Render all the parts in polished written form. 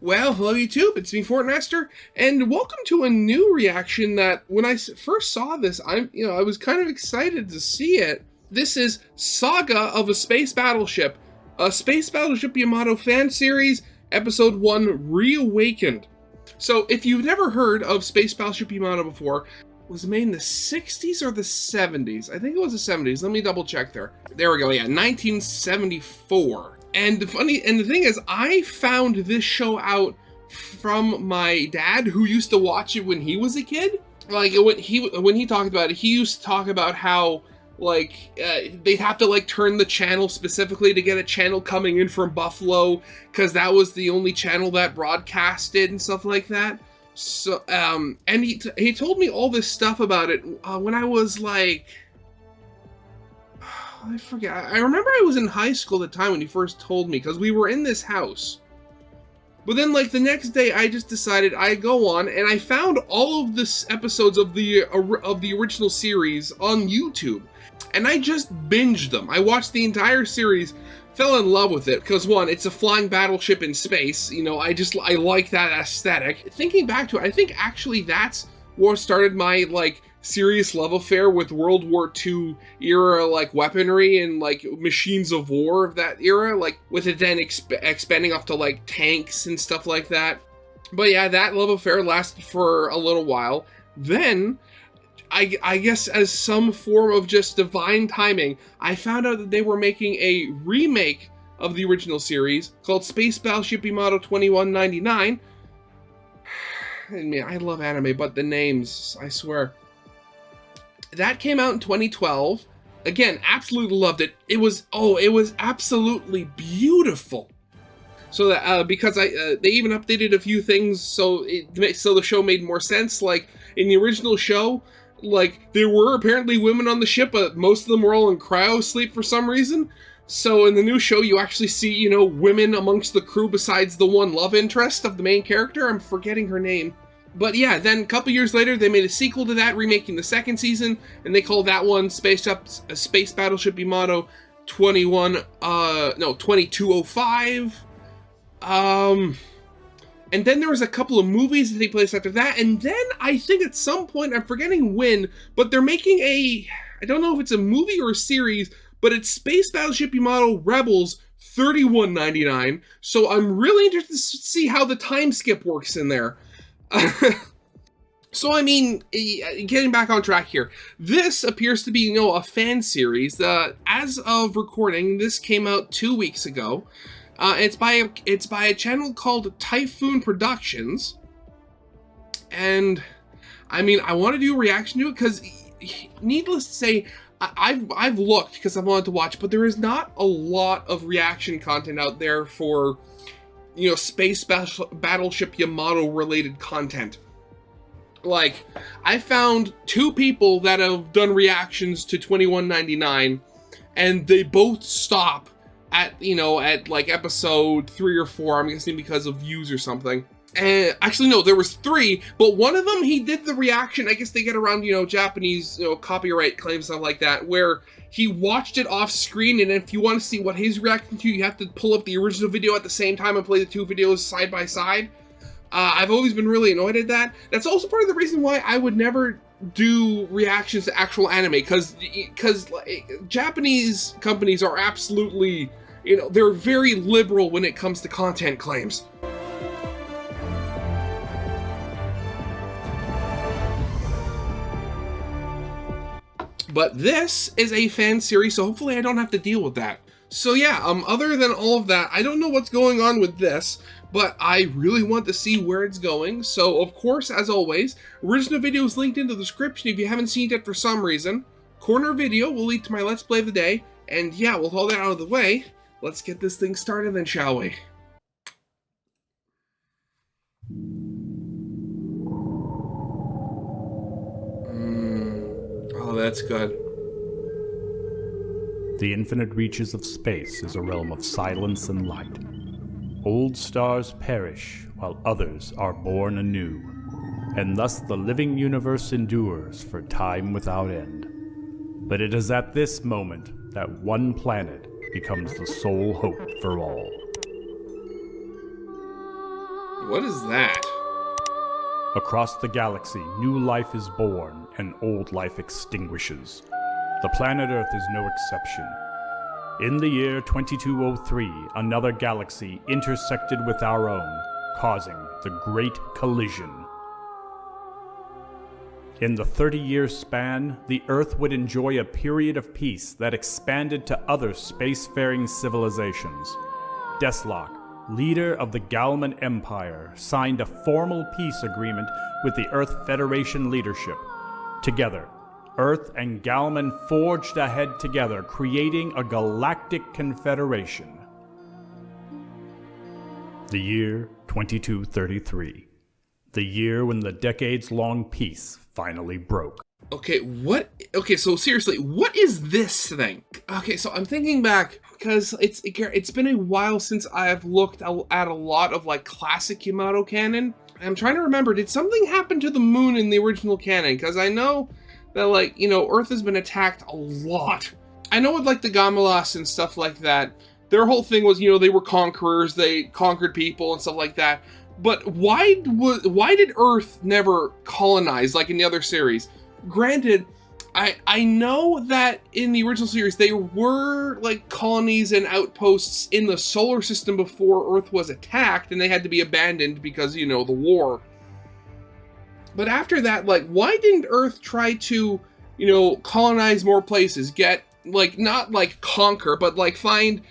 Well, hello YouTube, it's me Fortmaster, and welcome to a new reaction that when I first saw this, I was kind of excited to see it. This is Saga of a Space Battleship, a Space Battleship Yamato fan series, episode 1, Reawakened. So if you've never heard of Space Battleship Yamato before, it was made in the 60s or the 70s? I think it was the 70s, let me double check there. There we go, yeah, 1974. And the thing is, I found this show out from my dad, who used to watch it when he was a kid. Like when he talked about it, he used to talk about how they'd have to turn the channel specifically to get a channel coming in from Buffalo, because that was the only channel that broadcasted and stuff like that. So and he told me all this stuff about it when I was I forget. I remember I was in high school at the time when he first told me, because we were in this house. But then, the next day, I just decided I'd go on, and I found all of the episodes of the original series on YouTube, and I just binged them. I watched the entire series, fell in love with it, because one, it's a flying battleship in space. You know, I like that aesthetic. Thinking back to it, I think actually that's what started my serious love affair with World War II era weaponry and machines of war of that era, with it then expanding off to tanks and stuff like that. But yeah, that love affair lasted for a little while. Then I guess as some form of just divine timing, I found out that they were making a remake of the original series called Space Battleship Yamato 2199. And man, I love anime, but the names, I swear. That came out in 2012. Again, absolutely loved it. It was absolutely beautiful. So that because they even updated a few things so the show made more sense. Like in the original show, there were apparently women on the ship, but most of them were all in cryo sleep for some reason. So in the new show, you actually see, women amongst the crew besides the one love interest of the main character. I'm forgetting her name. But yeah, then a couple years later, they made a sequel to that, remaking the second season, and they called that one Space Battleship Yamato 2205. And then there was a couple of movies that take place after that, and then I think at some point, I'm forgetting when, but they're making I don't know if it's a movie or a series, but it's Space Battleship Yamato Rebels 3199, so I'm really interested to see how the time skip works in there. So I mean, getting back on track here, this appears to be, a fan series. As of recording, this came out 2 weeks ago. It's by a channel called Typhoon Productions, and I mean, I want to do a reaction to it because, needless to say, I've looked because I wanted to watch, but there is not a lot of reaction content out there for Space Battleship Yamato related content. I found 2 people that have done reactions to 2199, and they both stop at, episode 3 or 4, I'm guessing because of views or something. And actually, no, there was 3, but one of them, he did the reaction, I guess they get around, Japanese, copyright claims, stuff like that, where he watched it off screen, and if you want to see what he's reacting to, you have to pull up the original video at the same time and play the 2 videos side by side. I've always been really annoyed at that. That's also part of the reason why I would never do reactions to actual anime, because Japanese companies are absolutely, they're very liberal when it comes to content claims. But this is a fan series, so hopefully I don't have to deal with that. So yeah, other than all of that, I don't know what's going on with this, but I really want to see where it's going. So of course, as always, original video is linked in the description if you haven't seen it for some reason. Corner video will lead to my Let's Play of the day. And yeah, with all that out of the way, let's get this thing started then, shall we? Oh, that's good. The infinite reaches of space is a realm of silence and light. Old stars perish, while others are born anew, and thus the living universe endures for time without end. But it is at this moment that one planet becomes the sole hope for all. What is that? Across the galaxy, new life is born and old life extinguishes. The planet Earth is no exception. In the year 2203, another galaxy intersected with our own, causing the Great Collision. In the 30-year span, the Earth would enjoy a period of peace that expanded to other spacefaring civilizations. Deslock, leader of the Galman Empire, signed a formal peace agreement with the Earth Federation leadership. Together, Earth and Galman forged ahead together, creating a galactic confederation. The year 2233. The year when the decades-long peace finally broke. Okay, so seriously, what is this thing? Okay, so I'm thinking back, because it's been a while since I've looked at a lot of, like, classic Yamato canon. I'm trying to remember, did something happen to the moon in the original canon? Because I know that, like, Earth has been attacked a lot. I know with, like, the Gamalas and stuff like that, their whole thing was, they were conquerors, they conquered people and stuff like that. But why did Earth never colonize, like in the other series? Granted, I know that in the original series, they were, like, colonies and outposts in the solar system before Earth was attacked, and they had to be abandoned because, the war. But after that, like, why didn't Earth try to, colonize more places? Get, like, not, like, conquer, but, like, find,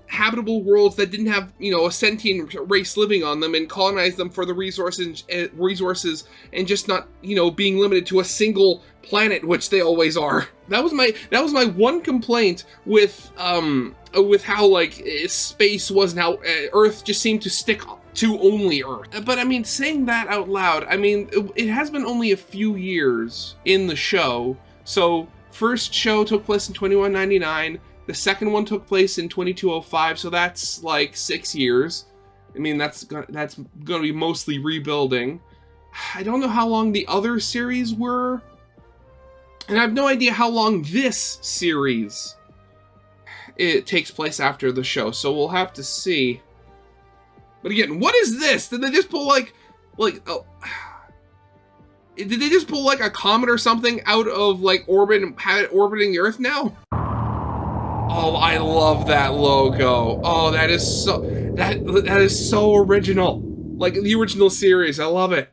habitable worlds that didn't have, a sentient race living on them and colonize them for the resources and just not, being limited to a single planet, which they always are. That was my one complaint with how, like, space was now. Earth just seemed to stick to only Earth. But I mean, saying that out loud, I mean, it has been only a few years in the show. So first show took place in 2199. The second one took place in 2205, so that's like 6 years. I mean, that's going to be mostly rebuilding. I don't know how long the other series were, and I have no idea how long this series it takes place after the show, so we'll have to see. But again, what is this? Did they just pull did they just pull like a comet or something out of like orbit and have it orbiting the Earth now? Oh, I love that logo. Oh, that is so original. Like the original series, I love it.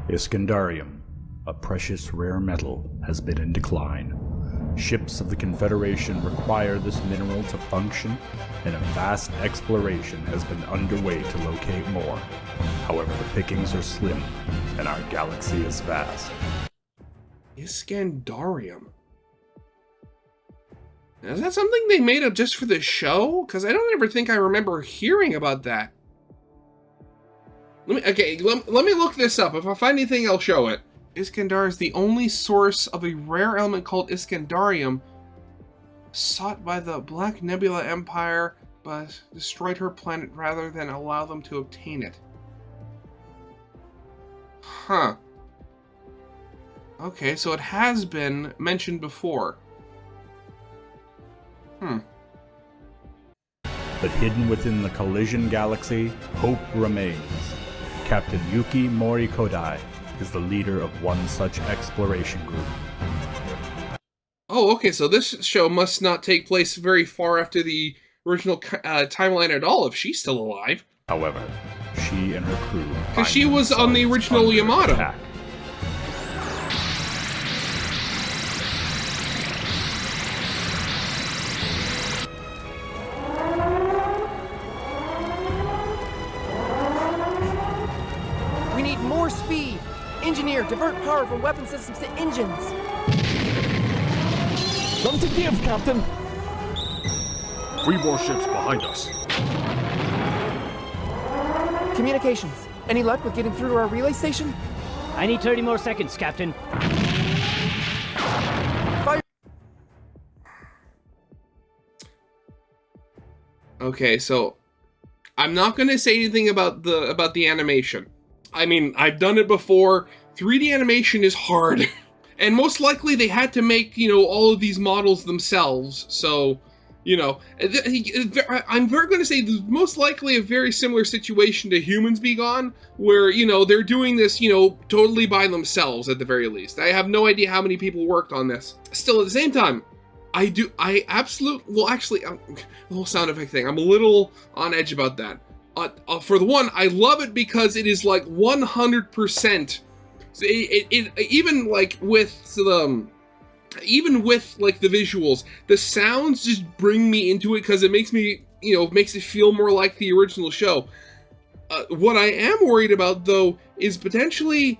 Iskandarium, a precious rare metal, has been in decline. Ships of the Confederation require this mineral to function, and a vast exploration has been underway to locate more. However, the pickings are slim, and our galaxy is vast. Iskandarium. Now, is that something they made up just for the show? Because I don't ever think I remember hearing about that. Let me look this up. If I find anything, I'll show it. Iskandar is the only source of a rare element called Iskandarium, sought by the Black Nebula Empire, but destroyed her planet rather than allow them to obtain it. Huh. Okay, so it has been mentioned before. But hidden within the Collision Galaxy, hope remains. Captain Yuki Morikodai is the leader of one such exploration group. Oh, okay, so this show must not take place very far after the original timeline at all, if she's still alive. However, she and her crew... Because she was on the original Yamato. Attack. We need more speed! Engineer, divert power from weapon systems to engines! None to give, Captain! 3 warships behind us. Communications. Any luck with getting through to our relay station? I need 30 more seconds, Captain. Fire! Okay, so I'm not going to say anything about the animation. I mean, I've done it before. 3D animation is hard. And most likely they had to make, all of these models themselves. So, You know, I'm very going to say there's most likely a very similar situation to Humans Be Gone, where, you know, they're doing this, you know, totally by themselves at the very least. I have no idea how many people worked on this. Still, at the same time, the whole sound effect thing, I'm a little on edge about that. For the one, I love it because it is like 100%. Even like with the... Even with, like, the visuals, the sounds just bring me into it because it makes me, you know, makes it feel more like the original show. What I am worried about, though, is potentially,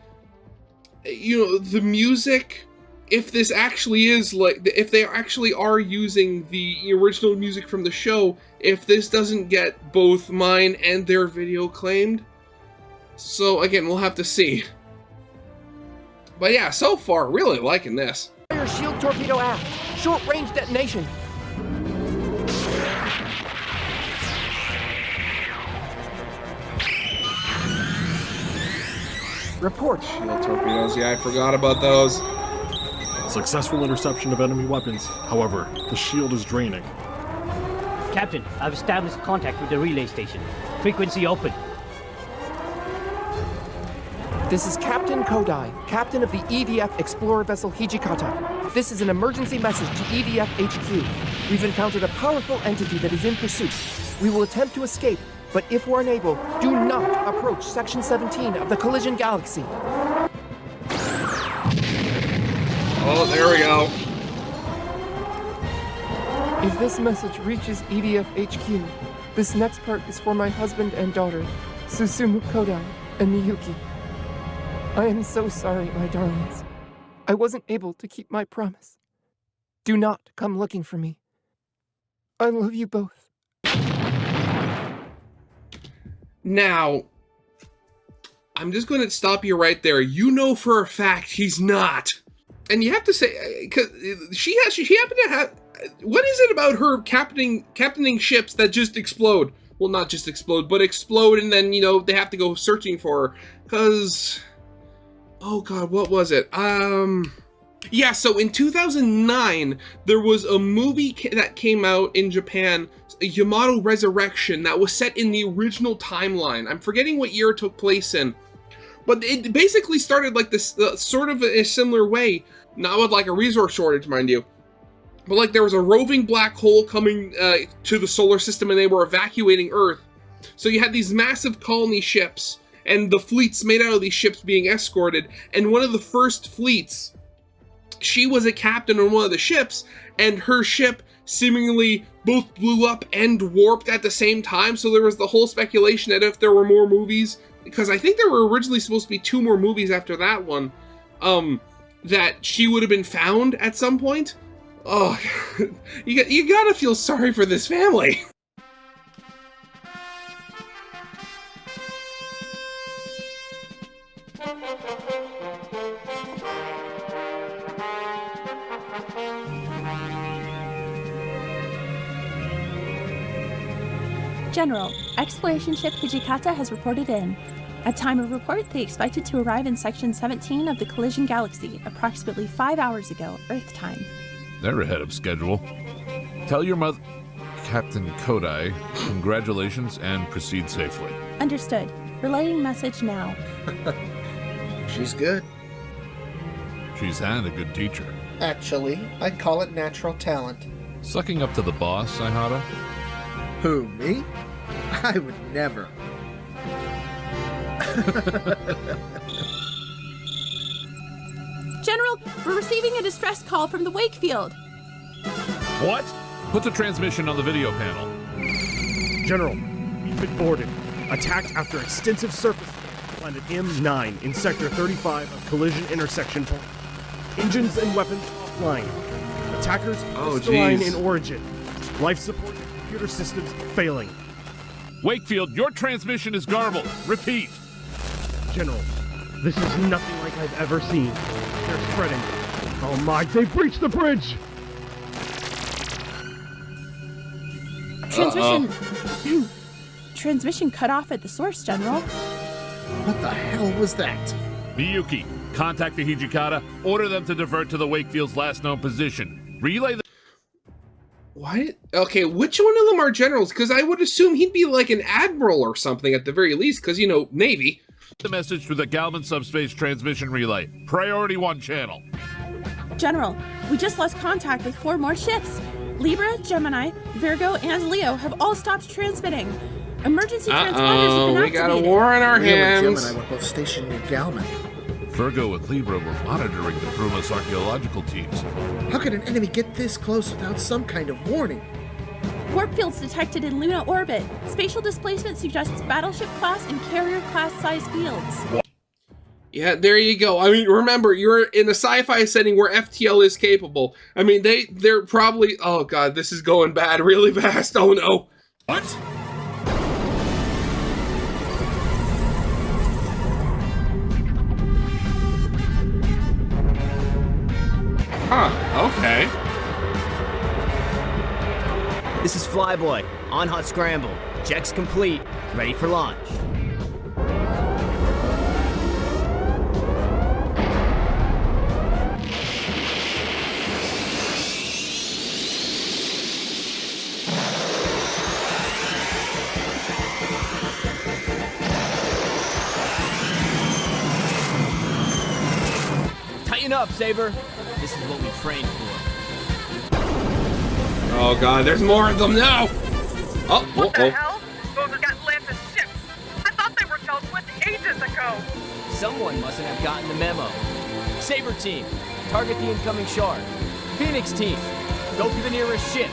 you know, the music, if this actually is, like, if they actually are using the original music from the show, if this doesn't get both mine and their video claimed. So, again, we'll have to see. But yeah, so far, really liking this. Fire shield torpedo aft. Short range detonation. Report. Shield torpedoes, yeah, I forgot about those. Successful interception of enemy weapons. However, the shield is draining. Captain, I've established contact with the relay station. Frequency open. This is Captain Kodai, captain of the EDF explorer vessel Hijikata. This is an emergency message to EDF HQ. We've encountered a powerful entity that is in pursuit. We will attempt to escape, but if we're unable, do not approach Section 17 of the Collision Galaxy. Oh, there we go. If this message reaches EDF HQ, this next part is for my husband and daughter, Susumu Kodai and Miyuki. I am so sorry, my darlings. I wasn't able to keep my promise. Do not come looking for me. I love you both. Now, I'm just going to stop you right there. You know for a fact he's not. And you have to say, because she happened to have... What is it about her captaining ships that just explode? Well, not just explode, but explode and then, you know, they have to go searching for her. Because... Oh god, what was it? Yeah, so in 2009, there was a movie that came out in Japan, Yamato Resurrection, that was set in the original timeline. I'm forgetting what year it took place in. But it basically started like this, sort of a similar way. Not with like a resource shortage, mind you. But like there was a roving black hole coming to the solar system and they were evacuating Earth. So you had these massive colony ships and the fleets made out of these ships being escorted. And one of the first fleets, she was a captain on one of the ships, and her ship seemingly both blew up and warped at the same time. So there was the whole speculation that if there were more movies, because I think there were originally supposed to be 2 more movies after that one, that she would have been found at some point. Oh, you gotta feel sorry for this family. General, exploration ship Hijikata has reported in. At time of report, they expected to arrive in Section 17 of the Collision Galaxy approximately 5 hours ago, Earth time. They're ahead of schedule. Tell your mother, Captain Kodai, congratulations and proceed safely. Understood. Relaying message now. She's good. She's had a good teacher. Actually, I'd call it natural talent. Sucking up to the boss, Ihata? Who, me? I would never. General, we're receiving a distress call from the Wakefield. What? Put the transmission on the video panel. General, we've been boarded. Attacked after extensive surface. Planet M9 in Sector 35 of Collision Intersection Point. Engines and weapons offline. Attackers crystalline in origin. Life support and computer systems failing. Wakefield, your transmission is garbled. Repeat. General, this is nothing like I've ever seen. They're spreading. Oh my, they've breached the bridge! Transmission... Transmission cut off at the source, General. What the hell was that? Miyuki, contact the Hijikata. Order them to divert to the Wakefield's last known position. Relay the... What? Okay, which one of them are generals? Because I would assume he'd be like an admiral or something at the very least, because, you know, Navy. The message through the Galman subspace transmission relay. Priority 1 channel. General, we just lost contact with 4 more ships. Libra, Gemini, Virgo, and Leo have all stopped transmitting. Emergency transponders have been activated. We got a war on our Leo and hands. Gemini were both stationed near Galman. Virgo and Libra were monitoring the Bruma's archaeological teams. How could an enemy get this close without some kind of warning? Warp fields detected in Luna orbit. Spatial displacement suggests battleship class and carrier class size fields. Yeah, there you go. I mean, remember, you're in a sci-fi setting where FTL is capable. I mean, they're probably... Oh, God, this is going bad really fast. Oh, no. What? Huh, okay. This is Flyboy, on hot scramble. Checks complete, ready for launch. Tighten up, Saber. This is what we trained for. Oh, God, there's more of them now. Oh, what the hell? Those are Atlantis ships. I thought they were dealt with ages ago. Someone mustn't have gotten the memo. Saber team, target the incoming shard. Phoenix team, go for the nearest ship.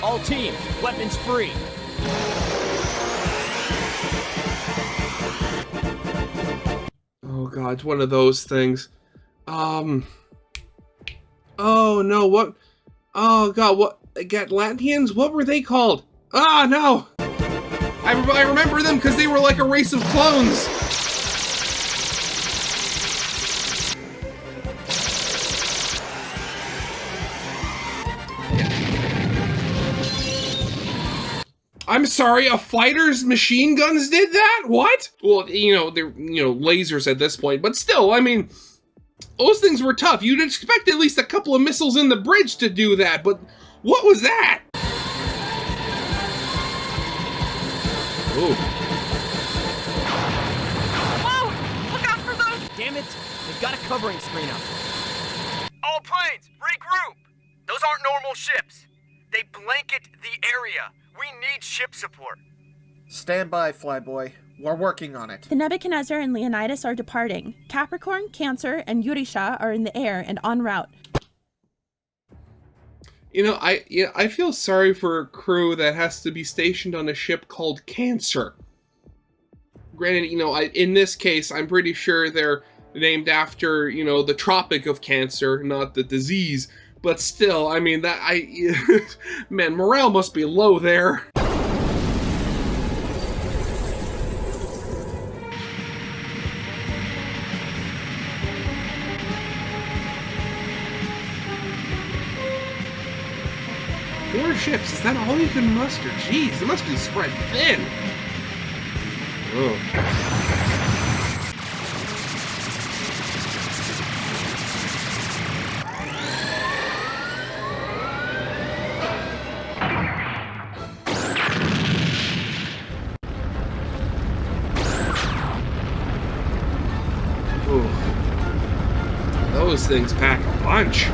All teams, weapons free. Oh, God, it's one of those things. Oh, no, what? Oh, God, what? Gatlantians? What were they called? Ah, no! I remember them because they were like a race of clones. I'm sorry, a fighter's machine guns did that? What? Well, you know, they're, you know, lasers at this point, but still, I mean, those things were tough. You'd expect at least a couple of missiles in the bridge to do that, but what was that? Ooh. Whoa! Look out for those! Damn it, they've got a covering screen up. All planes, regroup! Those aren't normal ships. They blanket the area. We need ship support. Stand by, Flyboy. We're working on it. The Nebuchadnezzar and Leonidas are departing. Capricorn, Cancer, and Euryshia are in the air and en route. You know, I feel sorry for a crew that has to be stationed on a ship called Cancer. Granted, you know, in this case, I'm pretty sure they're named after, you know, the Tropic of Cancer, not the disease. But still, I mean, man, morale must be low there. Four ships, is that all you can muster? Jeez, it must be spread thin. Ugh. Those things pack a punch.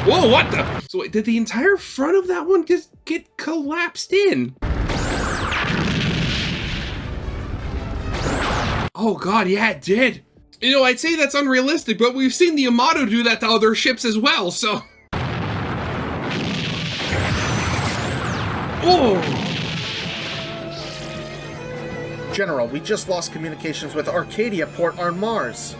Whoa, what the? So wait, did the entire front of that one get collapsed in? Oh God, yeah, it did. You know, I'd say that's unrealistic, but we've seen the Yamato do that to other ships as well, so... Oh! General, we just lost communications with Arcadia Port on Mars.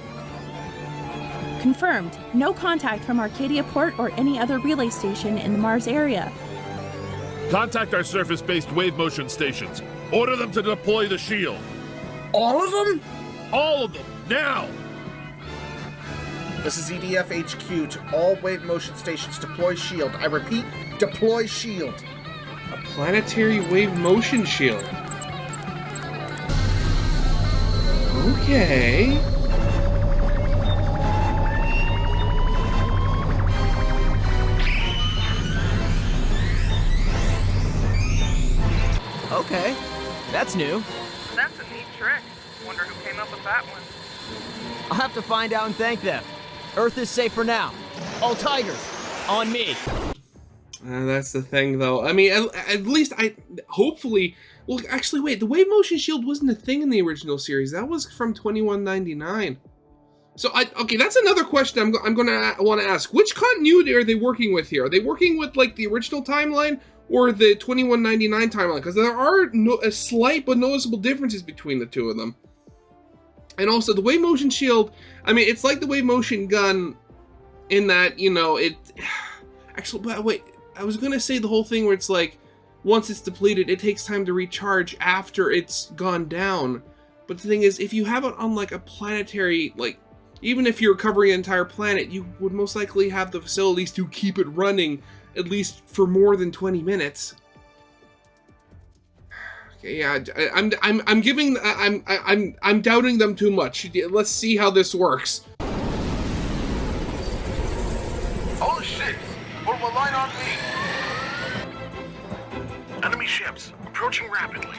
Confirmed. No contact from Arcadia Port or any other relay station in the Mars area. Contact our surface-based wave motion stations. Order them to deploy the shield. All of them? All of them, now! This is EDF HQ to all wave motion stations. Deploy shield. I repeat, deploy shield. A planetary wave motion shield. Okay, that's new. That's a neat trick. Wonder who came up with that one. I'll have to find out and thank them. Earth is safe for now. All Tigers, on me. That's the thing, though. I mean, at least hopefully. Well, actually, wait. The wave motion shield wasn't a thing in the original series. That was from 2199. So, okay, that's another question I'm gonna want to ask. Which continuity are they working with here? Are they working with like the original timeline or the 2199 timeline? Because there are a slight but noticeable differences between the two of them. And also, the wave motion shield. I mean, it's like the wave motion gun, in that, you know, it. Actually, but wait. I was gonna say the whole thing where it's like, once it's depleted, it takes time to recharge after it's gone down. But the thing is, if you have it on like a planetary, like, even if you're covering an entire planet, you would most likely have the facilities to keep it running at least for more than 20 minutes. Okay, yeah, I'm doubting them too much. Let's see how this works. All ships, form a line on me. Enemy ships approaching rapidly.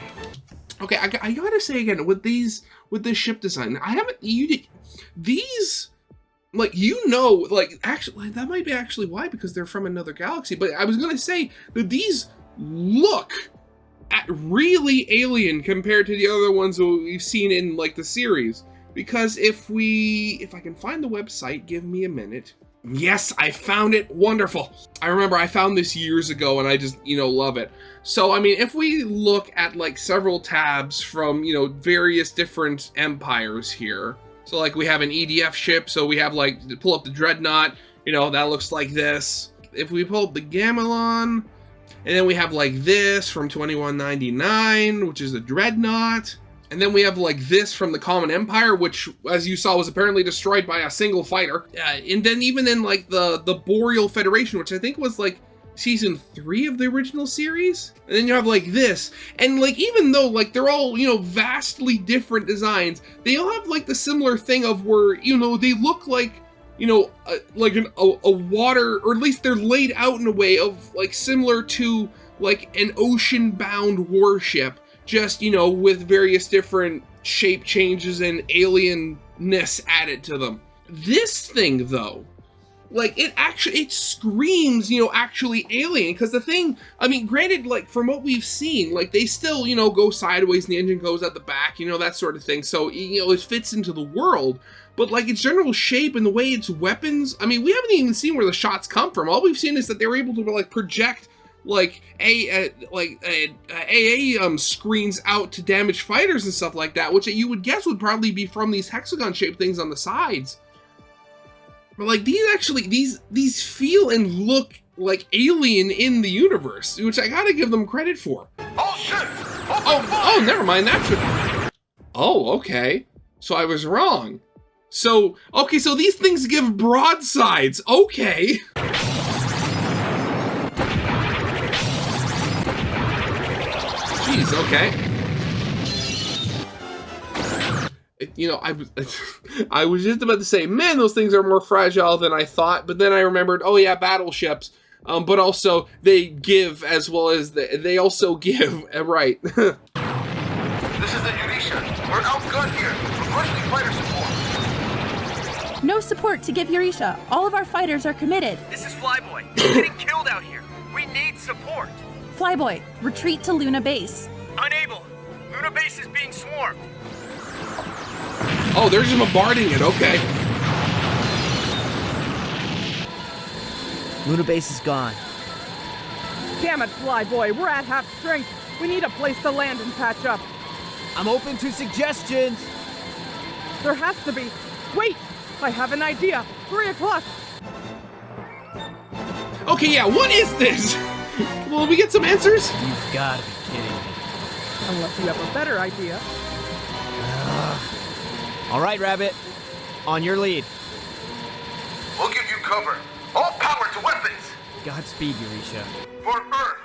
Okay, I gotta say again, with this ship design, I haven't these, like, you know, like, actually, that might be actually why, because they're from another galaxy. But I was gonna say that these look really alien compared to the other ones that we've seen in like the series. Because if I can find the website, give me a minute. Yes, I found it. Wonderful. I remember I found this years ago and I just, you know, love it. So, I mean, if we look at like several tabs from, you know, various different empires here. So like we have an EDF ship. So we have like, pull up the Dreadnought, you know, that looks like this. If we pull up the Gamelon, and then we have like this from 2199, which is the Dreadnought. And then we have like this from the Common Empire, which, as you saw, was apparently destroyed by a single fighter. And then even in like the Boreal Federation, which I think was like season 3 of the original series. And then you have like this. And like, even though like they're all, you know, vastly different designs, they all have like the similar thing of where, you know, they look like, you know, like a water, or at least they're laid out in a way of like similar to like an ocean-bound warship. Just, you know, with various different shape changes and alienness added to them. This thing, though, like, it screams, you know, actually alien. Because the thing, I mean, granted, like, from what we've seen, like, they still, you know, go sideways and the engine goes at the back, you know, that sort of thing. So, you know, it fits into the world. But, like, its general shape and the way its weapons, I mean, we haven't even seen where the shots come from. All we've seen is that they were able to, like, project like AA screens out to damage fighters and stuff like that, which you would guess would probably be from these hexagon-shaped things on the sides. But like these feel and look like alien in the universe, which I gotta give them credit for. All ships! Oh, never mind. That's oh, okay. So I was wrong. So okay, so these things give broadsides. Okay. Jeez, okay. You know, I was just about to say, man, those things are more fragile than I thought, but then I remembered, oh yeah, battleships. But also, they give as well as they also give, right. This is the Eurisha. We're outgunned here. Requesting fighter support. No support to give Eurisha. All of our fighters are committed. This is Flyboy. We're getting killed out here. We need support. Flyboy, retreat to Luna Base. Unable. Luna Base is being swarmed. Oh, they're just bombarding it, okay. Luna Base is gone. Damn it, Flyboy, we're at half strength. We need a place to land and patch up. I'm open to suggestions. There has to be. Wait, I have an idea. 3 o'clock. Okay, yeah, what is this? Will we get some answers? You've got to be kidding me. Unless you have a better idea. All right, Rabbit. On your lead. We'll give you cover. All power to weapons. Godspeed, Eurisha. For Earth.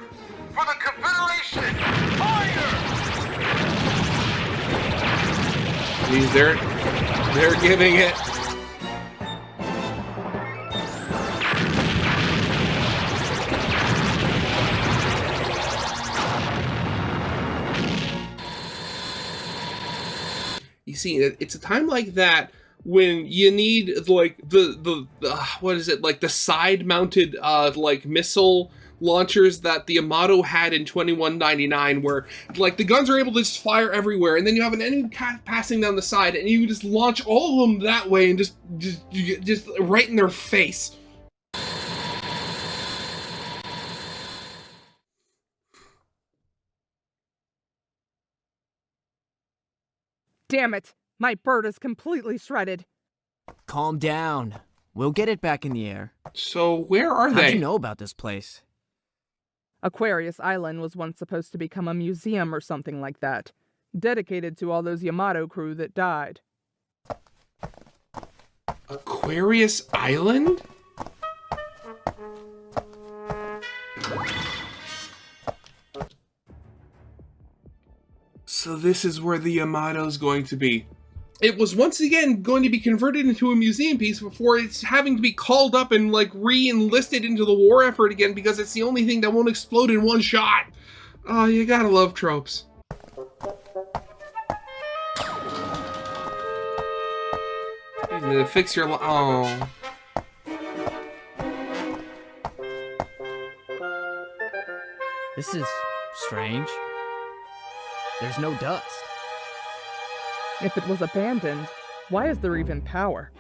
For the Confederation. Fire! Jeez, they're giving it. scene. It's a time like that when you need like the what is it, like the side mounted like missile launchers that the Yamato had in 2199, where like the guns are able to just fire everywhere, and then you have an enemy passing down the side, and you just launch all of them that way, and just right in their face. Damn it! My bird is completely shredded. Calm down. We'll get it back in the air. So where are they? How'd you know about this place? Aquarius Island was once supposed to become a museum or something like that, dedicated to all those Yamato crew that died. Aquarius Island? So this is where the Yamato's going to be. It was once again going to be converted into a museum piece before it's having to be called up and like re-enlisted into the war effort again, because it's the only thing that won't explode in one shot. Oh, you gotta love tropes. Fix your oh. This is strange. There's no dust. If it was abandoned, why is there even power?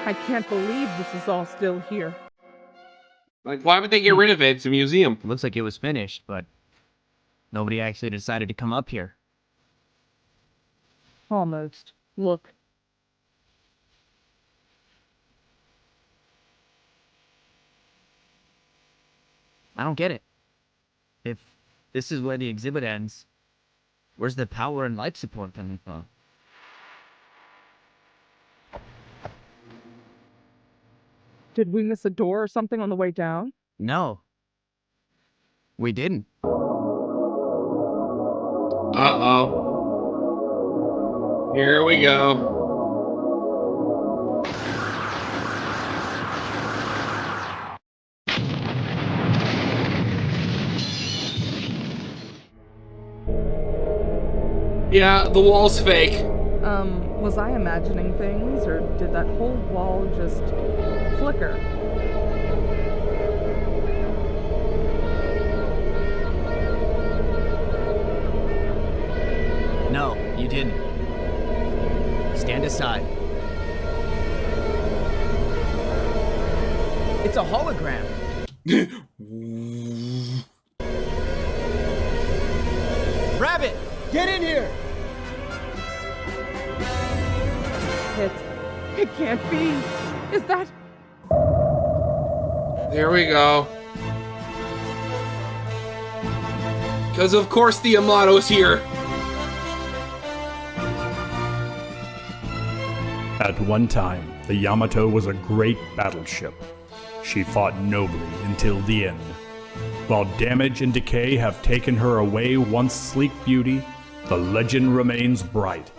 I can't believe this is all still here. Like, why would they get rid of it? It's a museum. Looks like it was finished, but nobody actually decided to come up here. Almost. Look. I don't get it. If this is where the exhibit ends, where's the power and life support coming from? Did we miss a door or something on the way down? No. We didn't. Uh-oh. Here we go. Yeah, the wall's fake. Was I imagining things, or did that whole wall just flicker? No, you didn't. Stand aside. It's a hologram. Rabbit, get in here! It can't be. Is that? There we go. Because of course the Yamato's here. At one time, the Yamato was a great battleship. She fought nobly until the end. While damage and decay have taken her away once sleek beauty, the legend remains bright.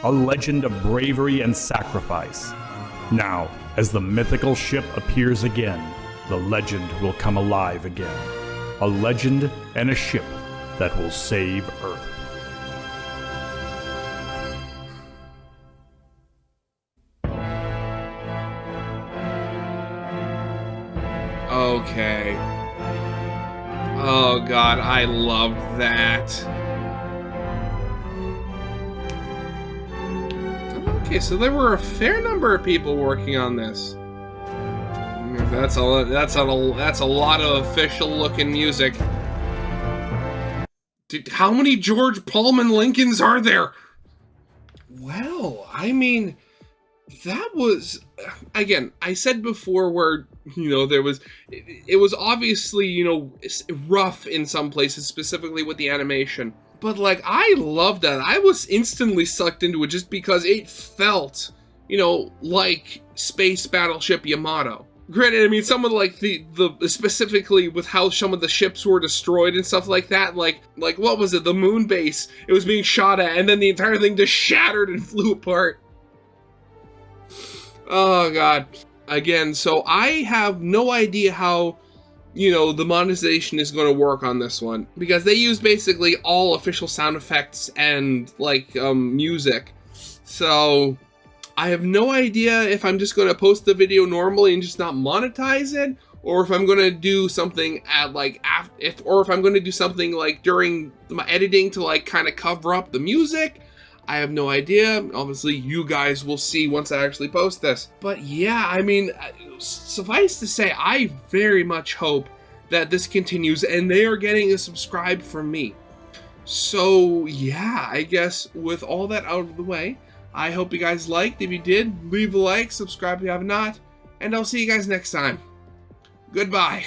A legend of bravery and sacrifice. Now, as the mythical ship appears again, the legend will come alive again. A legend and a ship that will save Earth. Okay. Oh god, I loved that. Okay, so there were a fair number of people working on this. That's a lot of official-looking music. Dude, how many George Pullman Lincolns are there? Well, I mean, that was, again, I said before where, you know, it was obviously, you know, rough in some places, specifically with the animation. But, like, I loved that. I was instantly sucked into it just because it felt, you know, like Space Battleship Yamato. Granted, I mean, some of, like, the specifically with how some of the ships were destroyed and stuff like that, like, what was it, the moon base, it was being shot at, and then the entire thing just shattered and flew apart. Oh, God. Again, so I have no idea how, you know, the monetization is going to work on this one, because they use basically all official sound effects and like music. So I have no idea if I'm just going to post the video normally and just not monetize it, or if I'm going to do something at like or if I'm going to do something like during my editing to like kind of cover up the music. I have no idea. Obviously, you guys will see once I actually post this. But yeah, I mean, suffice to say, I very much hope that this continues and they are getting a subscribe from me. So yeah, I guess with all that out of the way, I hope you guys liked. If you did, leave a like, subscribe if you have not, and I'll see you guys next time. Goodbye.